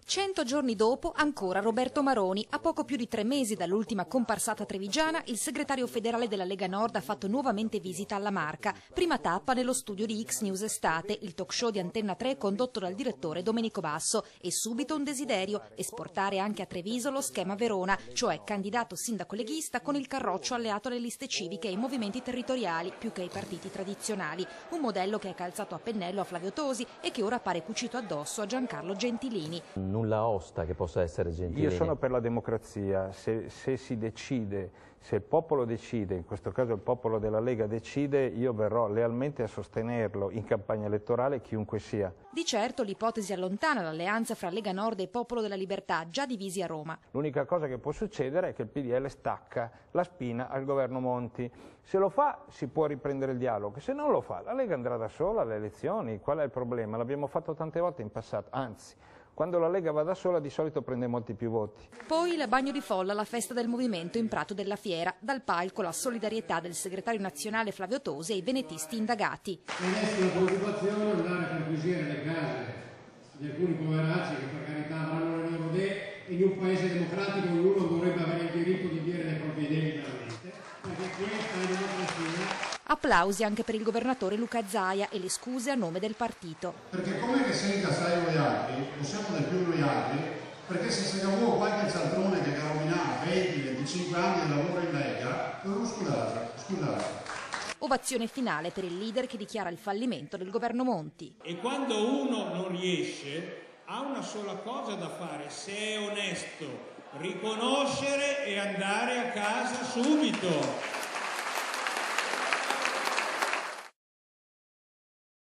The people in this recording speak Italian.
100 giorni dopo, ancora Roberto Maroni. A poco più di 3 mesi dall'ultima comparsata trevigiana, il segretario federale della Lega Nord ha fatto nuovamente visita alla Marca. Prima tappa nello studio di X News Estate, il talk show di Antenna 3 condotto dal direttore Domenico Basso. E subito un desiderio: esportare anche a Treviso lo schema Verona, cioè candidato sindaco leghista con il carroccio alleato alle liste civiche e ai movimenti territoriali più che ai partiti tradizionali. Un modello che è calzato a pennello a Flavio Tosi e che ora pare cucito addosso a Giancarlo Gentilini. Nulla osta che possa essere Gentilini. Io sono per la democrazia, se si decide, se il popolo decide, in questo caso il popolo della Lega decide, io verrò lealmente a sostenerlo in campagna elettorale, chiunque sia. Di certo l'ipotesi allontana l'alleanza fra Lega Nord e Popolo della Libertà, già divisi a Roma. L'unica cosa che può succedere è che il PDL stacca la spina al governo Monti. Se lo fa si può riprendere il dialogo, se non lo fa la Lega andrà da sola alle elezioni. Qual è il problema? L'abbiamo fatto tante volte in passato, anzi, quando la Lega va da sola di solito prende molti più voti. Poi il bagno di folla alla festa del movimento in Prato della Fiera. Dal palco la solidarietà del segretario nazionale Flavio Tosi ai venetisti indagati. Non è una preoccupazione andare a perquisire le case di alcuni poveracci che per carità avranno le loro idee, e in un paese democratico ognuno dovrebbe avere il diritto di dire le proprie idee liberamente, perché questa è democrazia. Applausi anche per il governatore Luca Zaia e le scuse a nome del partito. Perché come che senta stai noi altri, o siamo del più noi altri, perché se si cavò qualche cialtrone che cammina 20-25 anni e lavora in Lega, scusate. Ovazione finale per il leader che dichiara il fallimento del governo Monti. E quando uno non riesce, ha una sola cosa da fare, se è onesto: riconoscere e andare a casa subito.